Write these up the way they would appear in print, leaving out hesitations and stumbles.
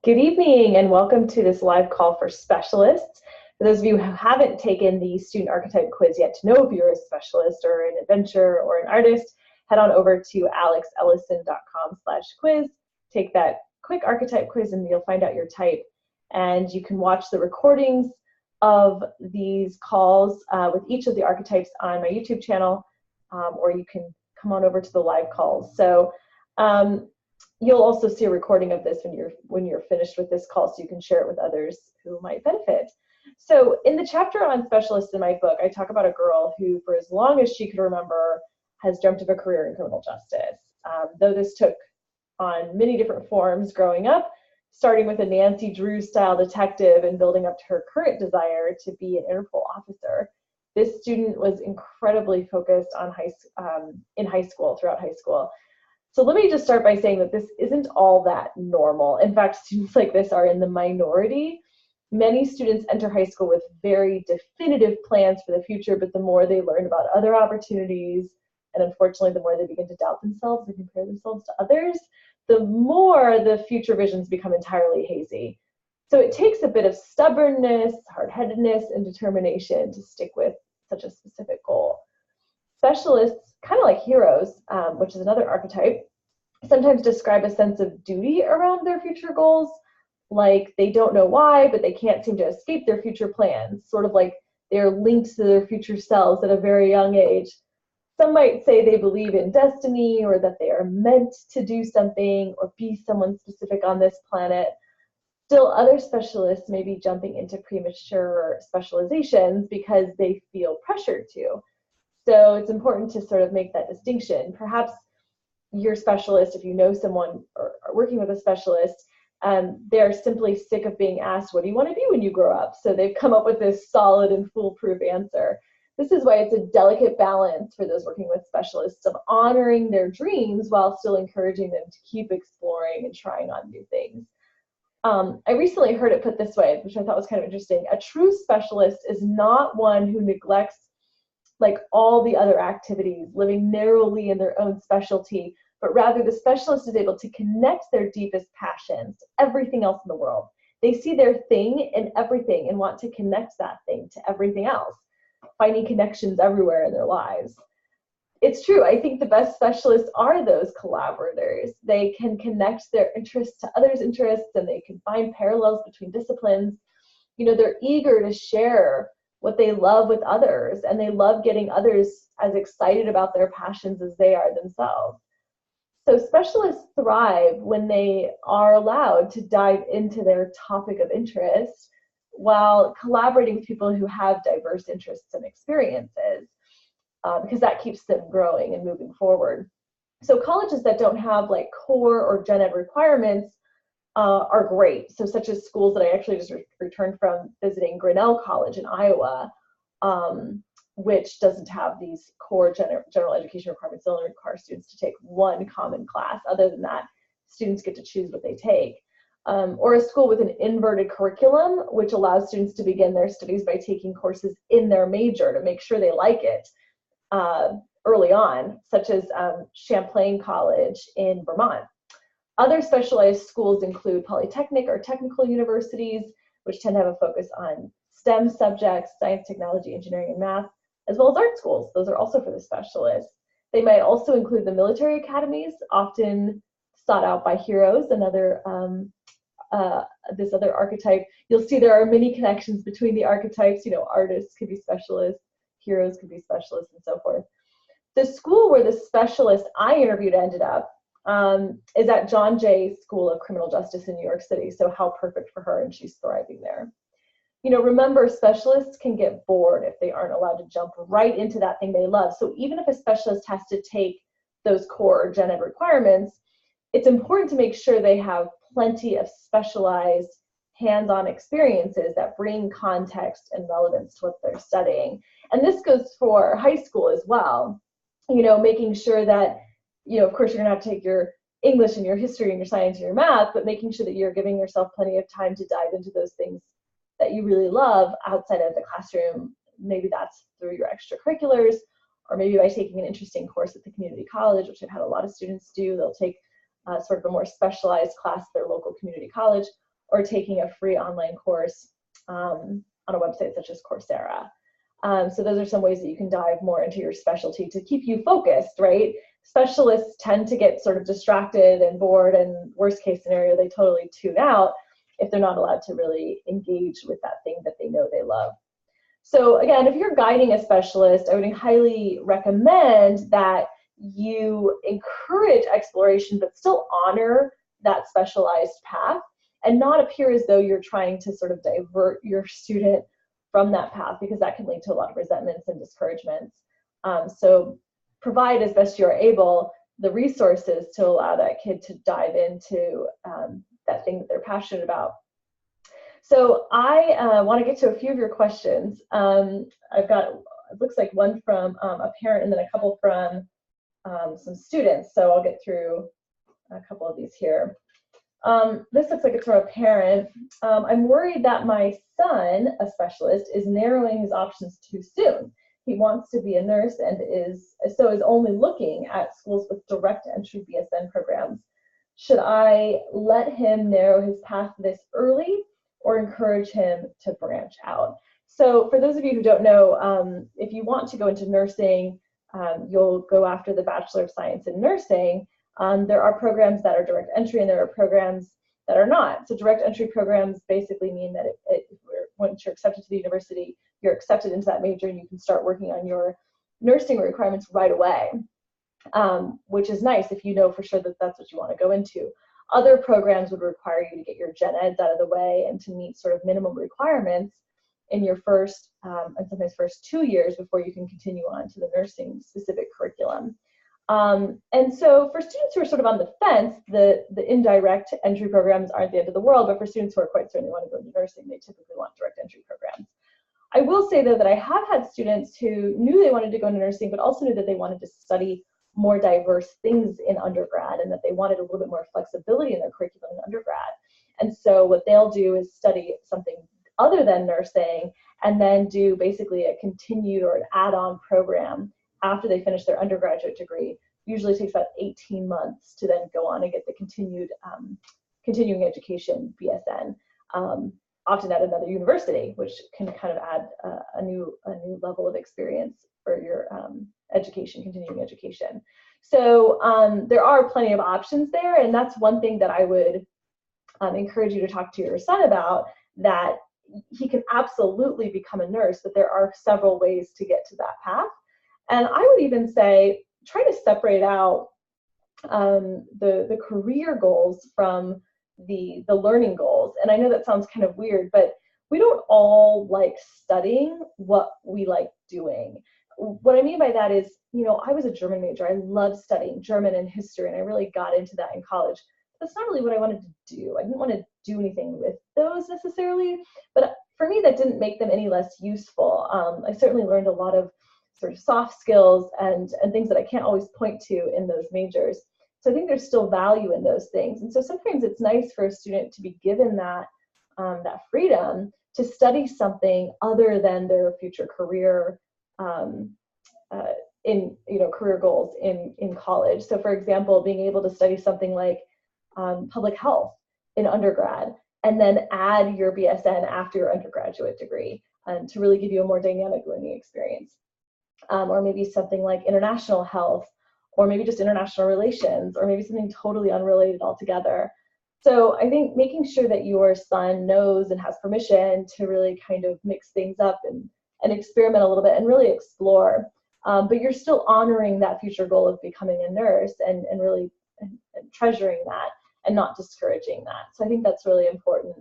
Good evening and welcome to this live call for specialists. For those of you who haven't taken the student archetype quiz yet to know if you're a specialist or an adventurer or an artist, head on over to alexellison.com/quiz. Take that quick archetype quiz and you'll find out your type. And you can watch the recordings of these calls with each of the archetypes on my YouTube channel, or you can come on over to the live calls. So you'll also see a recording of this when you're finished with this call, so you can share it with others who might benefit. So in the chapter on specialists in my book, I talk about a girl who, for as long as she could remember, has dreamt of a career in criminal justice. Though this took on many different forms growing up, starting with a Nancy Drew-style detective and building up to her current desire to be an Interpol officer. This student was incredibly focused on throughout high school. So let me just start by saying that this isn't all that normal. In fact, students like this are in the minority. Many students enter high school with very definitive plans for the future, but the more they learn about other opportunities, and unfortunately the more they begin to doubt themselves and compare themselves to others, the more the future visions become entirely hazy. So it takes a bit of stubbornness, hard-headedness, and determination to stick with such a specific goal. Specialists, kind of like heroes, which is another archetype, sometimes describe a sense of duty around their future goals, like they don't know why, but they can't seem to escape their future plans, sort of like they're linked to their future selves at a very young age. Some might say they believe in destiny, or that they are meant to do something or be someone specific on this planet. Still, other specialists may be jumping into premature specializations because they feel pressured to. So it's important to sort of make that distinction. Perhaps your specialist, if you know someone or are working with a specialist, they're simply sick of being asked, what do you want to be when you grow up? So they've come up with this solid and foolproof answer. This is why it's a delicate balance for those working with specialists of honoring their dreams while still encouraging them to keep exploring and trying on new things. I recently heard it put this way, which I thought was kind of interesting. A true specialist is not one who neglects all the other activities, living narrowly in their own specialty, but rather the specialist is able to connect their deepest passions to everything else in the world. They see their thing in everything and want to connect that thing to everything else, finding connections everywhere in their lives. It's true, I think the best specialists are those collaborators. They can connect their interests to others' interests, and they can find parallels between disciplines. They're eager to share what they love with others, and they love getting others as excited about their passions as they are themselves. So specialists thrive when they are allowed to dive into their topic of interest while collaborating with people who have diverse interests and experiences, because that keeps them growing and moving forward. So colleges that don't have core or gen ed requirements are great. So such as schools that I actually just returned from visiting, Grinnell College in Iowa, which doesn't have these core general education requirements. It only requires students to take one common class. Other than that, students get to choose what they take. Or a school with an inverted curriculum, which allows students to begin their studies by taking courses in their major to make sure they like it early on, such as Champlain College in Vermont. Other specialized schools include polytechnic or technical universities, which tend to have a focus on STEM subjects, science, technology, engineering, and math, as well as art schools. Those are also for the specialists. They might also include the military academies, often sought out by heroes, this other archetype. You'll see there are many connections between the archetypes. Artists could be specialists, heroes could be specialists, and so forth. The school where the specialist I interviewed ended up is at John Jay School of Criminal Justice in New York City. So how perfect for her, and she's thriving there. Remember, specialists can get bored if they aren't allowed to jump right into that thing they love. So even if a specialist has to take those core gen ed requirements, it's important to make sure they have plenty of specialized hands-on experiences that bring context and relevance to what they're studying. And this goes for high school as well. Making sure that of course, you're going to have to take your English and your history and your science and your math, but making sure that you're giving yourself plenty of time to dive into those things that you really love outside of the classroom. Maybe that's through your extracurriculars, or maybe by taking an interesting course at the community college, which I've had a lot of students do. They'll take sort of a more specialized class at their local community college, or taking a free online course on a website such as Coursera. So those are some ways that you can dive more into your specialty to keep you focused, right? Specialists tend to get sort of distracted and bored, and worst case scenario, they totally tune out if they're not allowed to really engage with that thing that they know they love. So again, if you're guiding a specialist, I would highly recommend that you encourage exploration, but still honor that specialized path and not appear as though you're trying to sort of divert your student from that path, because that can lead to a lot of resentments and discouragements. So provide as best you're able the resources to allow that kid to dive into that thing that they're passionate about. So I want to get to a few of your questions. I've got, it looks like one from a parent and then a couple from some students. So I'll get through a couple of these here. This looks like it's from a parent. I'm worried that my son, a specialist, is narrowing his options too soon. He wants to be a nurse and is only looking at schools with direct entry BSN programs. Should I let him narrow his path this early or encourage him to branch out? So for those of you who don't know, if you want to go into nursing, you'll go after the Bachelor of Science in Nursing. There are programs that are direct entry and there are programs that are not. So direct entry programs basically mean that once you're accepted to the university, you're accepted into that major and you can start working on your nursing requirements right away, which is nice if you know for sure that that's what you want to go into. Other programs would require you to get your gen eds out of the way and to meet sort of minimum requirements in your first and sometimes first 2 years before you can continue on to the nursing specific curriculum. And so for students who are sort of on the fence, the indirect entry programs aren't the end of the world, but for students who are quite certain they want to go into nursing, they typically want direct entry programs. I will say though that I have had students who knew they wanted to go into nursing, but also knew that they wanted to study more diverse things in undergrad and that they wanted a little bit more flexibility in their curriculum in undergrad. And so what they'll do is study something other than nursing and then do basically a continued or an add-on program after they finish their undergraduate degree. Usually takes about 18 months to then go on and get the continuing education BSN, often at another university, which can kind of add a new level of experience for your continuing education. So there are plenty of options there, and that's one thing that I would encourage you to talk to your son about, that he can absolutely become a nurse, but there are several ways to get to that path. And I would even say, try to separate out the career goals from the learning goals. And I know that sounds kind of weird, but we don't all like studying what we like doing. What I mean by that is, you know, I was a German major. I loved studying German and history, and I really got into that in college. That's not really what I wanted to do. I didn't want to do anything with those necessarily, but for me, that didn't make them any less useful. I certainly learned a lot of sort of soft skills and things that I can't always point to in those majors. So I think there's still value in those things. And so sometimes it's nice for a student to be given that freedom to study something other than their future career career goals in college. So for example, being able to study something like public health in undergrad and then add your BSN after your undergraduate degree to really give you a more dynamic learning experience. Or maybe something like international health, or maybe just international relations, or maybe something totally unrelated altogether. So I think making sure that your son knows and has permission to really kind of mix things up and experiment a little bit and really explore. But you're still honoring that future goal of becoming a nurse and really and treasuring that and not discouraging that. So I think that's really important.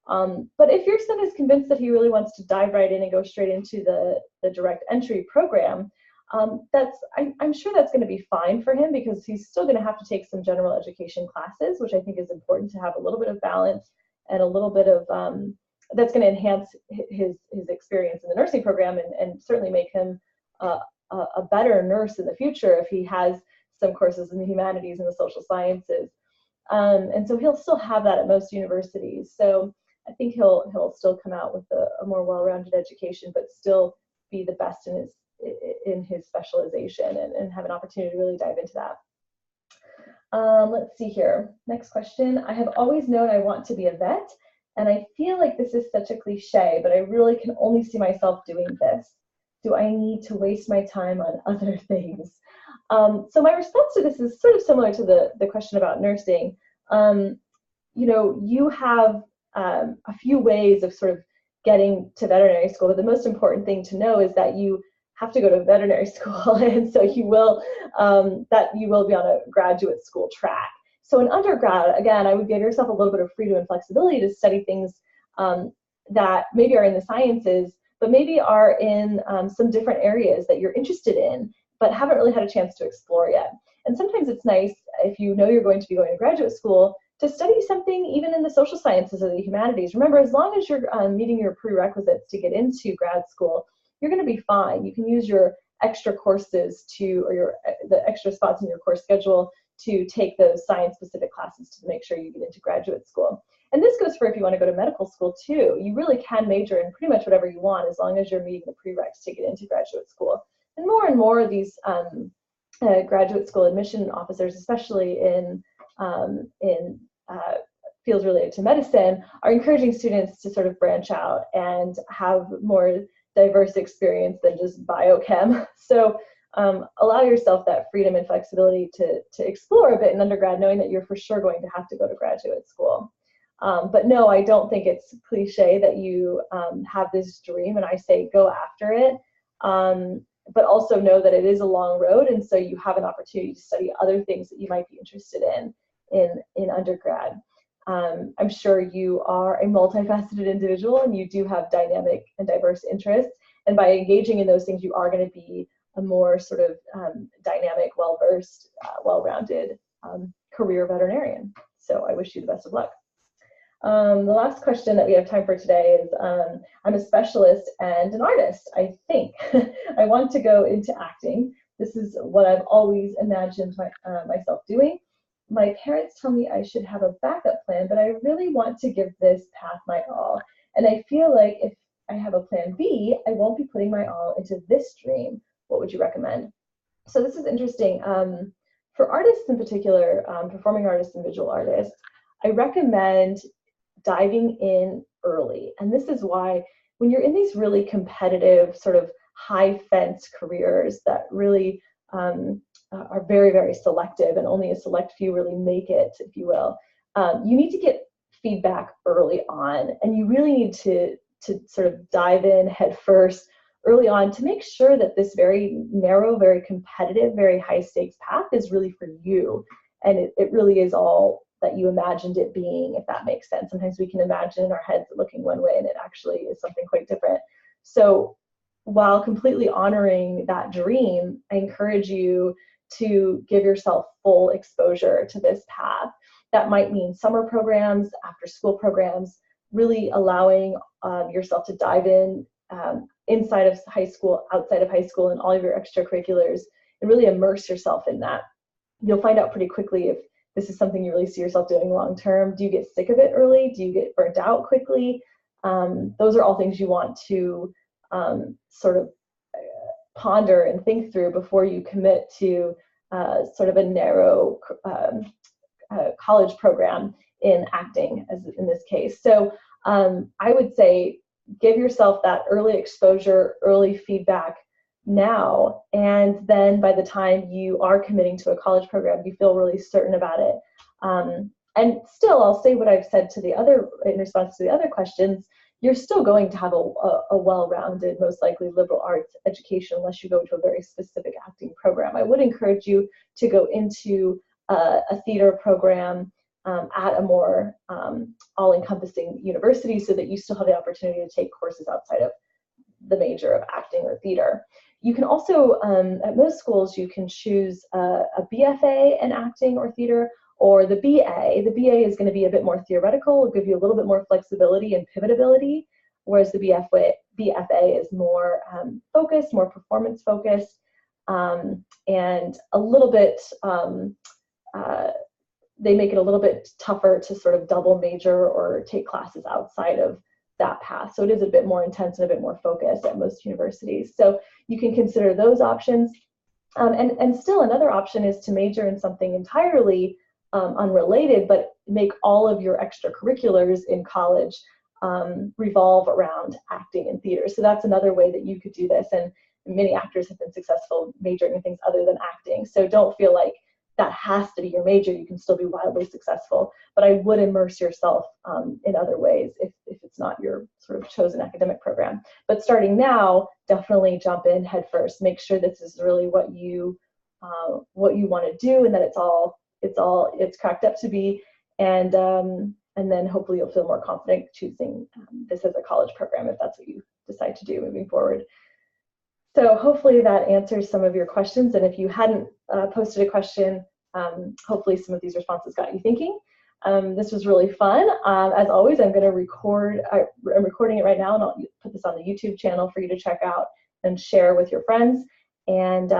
But if your son is convinced that he really wants to dive right in and go straight into the direct entry program, I'm sure that's going to be fine for him, because he's still going to have to take some general education classes, which I think is important to have a little bit of balance and a little bit of that's going to enhance his experience in the nursing program and certainly make him a better nurse in the future if he has some courses in the humanities and the social sciences. And so he'll still have that at most universities. So I think he'll still come out with a more well-rounded education, but still be the best in his specialization and have an opportunity to really dive into that. Let's see here. Next question. I have always known I want to be a vet and I feel like this is such a cliche, but I really can only see myself doing this. Do I need to waste my time on other things? So my response to this is sort of similar to the question about nursing. You know, you have a few ways of sort of getting to veterinary school, but the most important thing to know is that you have to go to veterinary school, and so you will be on a graduate school track. So in undergrad, again, I would give yourself a little bit of freedom and flexibility to study things that maybe are in the sciences, but maybe are in some different areas that you're interested in, but haven't really had a chance to explore yet. And sometimes it's nice, if you know you're going to be going to graduate school, to study something even in the social sciences or the humanities. Remember, as long as you're meeting your prerequisites to get into grad school, you're going to be fine. You can use your extra courses or the extra spots in your course schedule to take those science-specific classes to make sure you get into graduate school. And this goes for if you want to go to medical school too. You really can major in pretty much whatever you want as long as you're meeting the prereqs to get into graduate school. And more of these graduate school admission officers, especially in fields related to medicine, are encouraging students to sort of branch out and have more diverse experience than just biochem. So allow yourself that freedom and flexibility to explore a bit in undergrad, knowing that you're for sure going to have to go to graduate school. But no, I don't think it's cliche that you have this dream, and I say go after it. But also know that it is a long road, and so you have an opportunity to study other things that you might be interested in undergrad. I'm sure you are a multifaceted individual, and you do have dynamic and diverse interests, and by engaging in those things, you are going to be a more sort of dynamic, well-versed, well-rounded career veterinarian. So I wish you the best of luck. The last question that we have time for today is, I'm a specialist and an artist, I think. I want to go into acting. This is what I've always imagined myself doing. My parents tell me I should have a backup plan, but I really want to give this path my all. And I feel like if I have a plan B, I won't be putting my all into this dream. What would you recommend? So this is interesting. For artists in particular, performing artists and visual artists, I recommend diving in early. And this is why when you're in these really competitive, sort of high fence careers that really are very, very selective, and only a select few really make it, if you will, you need to get feedback early on, and you really need to sort of dive in head first early on to make sure that this very narrow, very competitive, very high stakes path is really for you, and it really is all that you imagined it being, if that makes sense. Sometimes we can imagine in our heads looking one way, and it actually is something quite different. So while completely honoring that dream, I encourage you to give yourself full exposure to this path. That might mean summer programs, after school programs, really allowing yourself to dive in inside of high school, outside of high school, and all of your extracurriculars, and really immerse yourself in that. You'll find out pretty quickly if this is something you really see yourself doing long term. Do you get sick of it early? Do you get burnt out quickly? Those are all things you want to sort of ponder and think through before you commit to sort of a narrow college program in acting, as in this case. So I would say give yourself that early exposure, early feedback now, and then by the time you are committing to a college program, you feel really certain about it. And still, I'll say what I've said to the other, in response to the other questions, you're still going to have a well-rounded, most likely liberal arts education unless you go to a very specific acting program. I would encourage you to go into a theater program at a more all-encompassing university so that you still have the opportunity to take courses outside of the major of acting or theater. You can also, at most schools, you can choose a BFA in acting or theater, or the BA. The BA is going to be a bit more theoretical, it'll give you a little bit more flexibility and pivotability, whereas the BFA is more focused, more performance focused, and a little bit, they make it a little bit tougher to sort of double major or take classes outside of that path. So it is a bit more intense and a bit more focused at most universities. So you can consider those options. And still another option is to major in something entirely unrelated, but make all of your extracurriculars in college revolve around acting and theater. So that's another way that you could do this. And many actors have been successful majoring in things other than acting. So don't feel like that has to be your major. You can still be wildly successful. But I would immerse yourself in other ways if it's not your sort of chosen academic program. But starting now, definitely jump in head first. Make sure this is really what you want to do, and that it's cracked up to be. And then hopefully you'll feel more confident choosing this as a college program if that's what you decide to do moving forward. So hopefully that answers some of your questions. And if you hadn't posted a question, hopefully some of these responses got you thinking. This was really fun. As always, I'm going to record. I'm recording it right now, and I'll put this on the YouTube channel for you to check out and share with your friends. And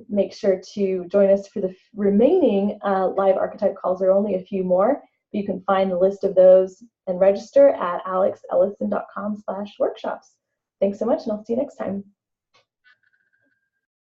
make sure to join us for the remaining live archetype calls. There are only a few more. You can find the list of those and register at alexellison.com/workshops. Thanks so much, and I'll see you next time.